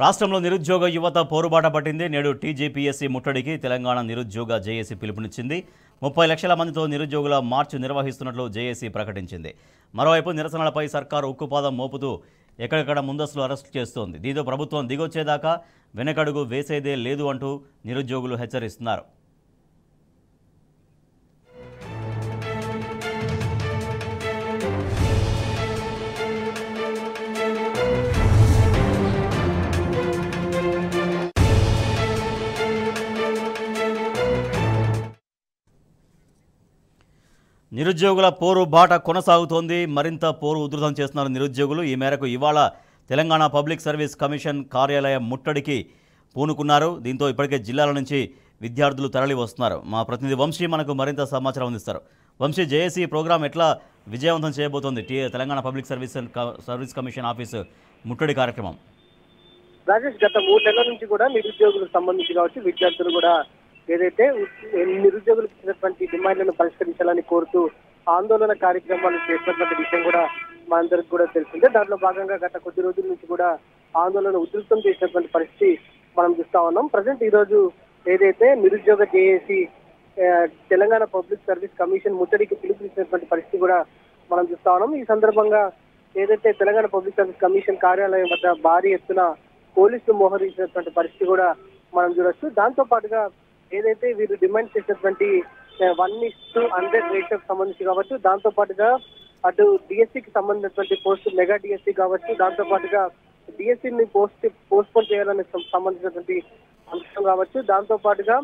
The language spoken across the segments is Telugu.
రాష్ట్రంలో నిరుద్యోగ యువత పోరుబాట పట్టింది. నేడు టీజీపీఎస్సీ ముట్టడికి తెలంగాణ నిరుద్యోగ జేఏసీ పిలుపునిచ్చింది. 30 లక్షల మందితో నిరుద్యోగుల మార్చు నిర్వహిస్తున్నట్లు జేఏసీ ప్రకటించింది. మరోవైపు నిరసనలపై సర్కారు ఉక్కుపాదం మోపుతూ ఎక్కడెక్కడ ముందస్తులు అరెస్టు చేస్తోంది. దీంతో ప్రభుత్వం దిగొచ్చేదాకా వెనకడుగు వేసేదే లేదు అంటూ నిరుద్యోగులు హెచ్చరిస్తున్నారు. నిరుద్యోగుల పోరు బాట కొనసాగుతోంది. మరింత పోరు ఉధృతం చేస్తున్నారు నిరుద్యోగులు. ఈ మేరకు ఇవాళ తెలంగాణ పబ్లిక్ సర్వీస్ కమిషన్ కార్యాలయం ముట్టడికి పూనుకున్నారు. దీంతో ఇప్పటికే జిల్లాల నుంచి విద్యార్థులు తరలి వస్తున్నారు. మా ప్రతినిధి వంశీ మనకు మరింత సమాచారం అందిస్తారు. వంశీ, జేఏసీ ప్రోగ్రాం ఎట్లా విజయవంతం చేయబోతోంది Telangana public service commission office ముట్టడి కార్యక్రమం? రాజేష్, గత 3 నెలల నుంచి కూడా నిరుద్యోగులకు సంబంధించి కావచ్చు, విద్యార్థులు కూడా ఏదైతే నిరుద్యోగులకు ఇచ్చినటువంటి డిమాండ్లను పరిష్కరించాలని కోరుతూ ఆందోళన కార్యక్రమాలు చేసినటువంటి విషయం కూడా మా అందరికి కూడా తెలిసిందే. దాంట్లో భాగంగా గత కొద్ది రోజుల నుంచి కూడా ఆందోళన ఉధృతం చేసినటువంటి పరిస్థితి మనం చూస్తా ఉన్నాం. ప్రజెంట్ ఈ రోజు ఏదైతే నిరుద్యోగ JAC Telangana public service commission ముట్టడికి పిలుపునిచ్చినటువంటి పరిస్థితి కూడా మనం చూస్తా ఉన్నాం. ఈ సందర్భంగా ఏదైతే తెలంగాణ పబ్లిక్ సర్వీస్ కమిషన్ కార్యాలయం వద్ద భారీ ఎత్తున పోలీసులు మోహరించినటువంటి పరిస్థితి కూడా మనం చూడొచ్చు. దాంతో పాటుగా ఏదైతే వీరు డిమాండ్ చేసినటువంటి 1:100 రేషియోకి సంబంధించి కావచ్చు, దాంతో పాటుగా అటు డిఎస్సికి సంబంధించినటువంటి పోస్ట్ మెగా డిఎస్సి కావచ్చు, దాంతో పాటుగా డిఎస్సిని పోస్ట్ పోన్ చేయాలని సంబంధించినటువంటి అంశం కావచ్చు, దాంతో పాటుగా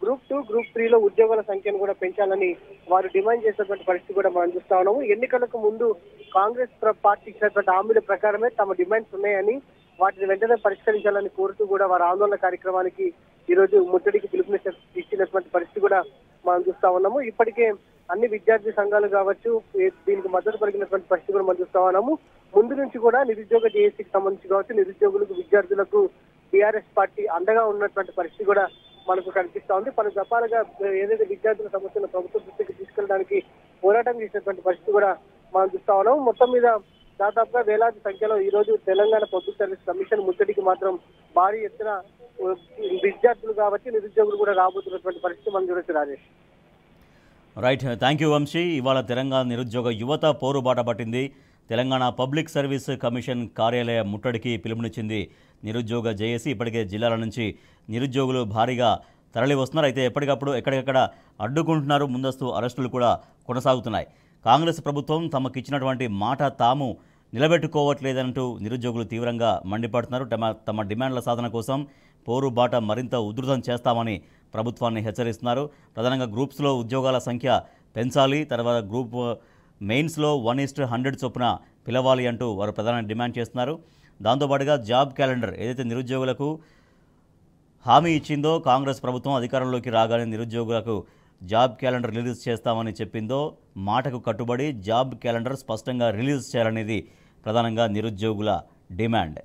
గ్రూప్ 2, గ్రూప్ 3లో ఉద్యోగాల సంఖ్యను కూడా పెంచాలని వారు డిమాండ్ చేసినటువంటి పరిస్థితి కూడా మనం చూస్తా ఉన్నాము. ఎన్నికలకు ముందు కాంగ్రెస్ పార్టీ ఇచ్చినటువంటి హామీల ప్రకారమే తమ డిమాండ్స్ ఉన్నాయని, వాటిని వెంటనే పరిష్కరించాలని కోరుతూ కూడా వారి ఆందోళన కార్యక్రమానికి ఈ రోజు ముట్టడికి పిలుపునిచ్చినటువంటి పరిస్థితి కూడా మనం చూస్తా ఉన్నాము. ఇప్పటికే అన్ని విద్యార్థి సంఘాలు కావచ్చు దీనికి మద్దతు పలికినటువంటి పరిస్థితి కూడా మనం చూస్తా ఉన్నాము. ముందు నుంచి కూడా నిరుద్యోగ జేఏసీకి సంబంధించి కావచ్చు, నిరుద్యోగులకు విద్యార్థులకు టీఆర్ఎస్ పార్టీ అండగా ఉన్నటువంటి పరిస్థితి కూడా మనకు కనిపిస్తా ఉంది. పలు దఫాలుగా ఏదైతే విద్యార్థుల సమస్యలను ప్రభుత్వ దృష్టికి తీసుకెళ్ళడానికి పోరాటం చేసినటువంటి పరిస్థితి కూడా మనం చూస్తా ఉన్నాము. మొత్తం మీద దాదాపుగా వేలాది సంఖ్యలో ఈ రోజు తెలంగాణ పబ్లిక్ సర్వీస్ కమిషన్ ముట్టడికి మాత్రం భారీ ఎత్తున విద్యార్థులు కాబట్టి నిరుద్యోగులు కూడా రాబోతున్నటువంటి పరిస్థితి మనం చూడొచ్చు. Rajesh, right, thank you Vamshi. ఇవాళ తెలంగాణ నిరుద్యోగ యువత పోరుబాట పట్టింది. తెలంగాణ పబ్లిక్ సర్వీస్ కమిషన్ కార్యాలయ ముట్టడికి పిలుపునిచ్చింది నిరుద్యోగ జేఏసీ. ఇప్పటికే జిల్లాల నుంచి నిరుద్యోగులు భారీగా తరలి వస్తున్నారు. అయితే ఎప్పటికప్పుడు ఎక్కడికక్కడ అడ్డుకుంటున్నారు. ముందస్తు అరెస్టులు కూడా కొనసాగుతున్నాయి. కాంగ్రెస్ ప్రభుత్వం తమకిచ్చినటువంటి మాట తాము నిలబెట్టుకోవట్లేదంటూ నిరుద్యోగులు తీవ్రంగా మండిపడుతున్నారు. తమ డిమాండ్ల సాధన కోసం పోరుబాట మరింత ఉధృతం చేస్తామని ప్రభుత్వాన్ని హెచ్చరిస్తున్నారు. ప్రధానంగా గ్రూప్స్లో ఉద్యోగాల సంఖ్య పెంచాలి, తర్వాత గ్రూప్ మెయిన్స్లో 1:100 చొప్పున పిలవాలి అంటూ వారు ప్రధానంగా డిమాండ్ చేస్తున్నారు. దాంతోపాటుగా జాబ్ క్యాలెండర్ ఏదైతే నిరుద్యోగులకు హామీ ఇచ్చిందో కాంగ్రెస్ ప్రభుత్వం అధికారంలోకి రాగానే నిరుద్యోగులకు జాబ్ క్యాలెండర్ రిలీజ్ చేస్తామని చెప్పిందో మాటకు కట్టుబడి జాబ్ క్యాలెండర్ స్పష్టంగా రిలీజ్ చేయాలనేది ప్రధానంగా నిరుద్యోగుల డిమాండ్.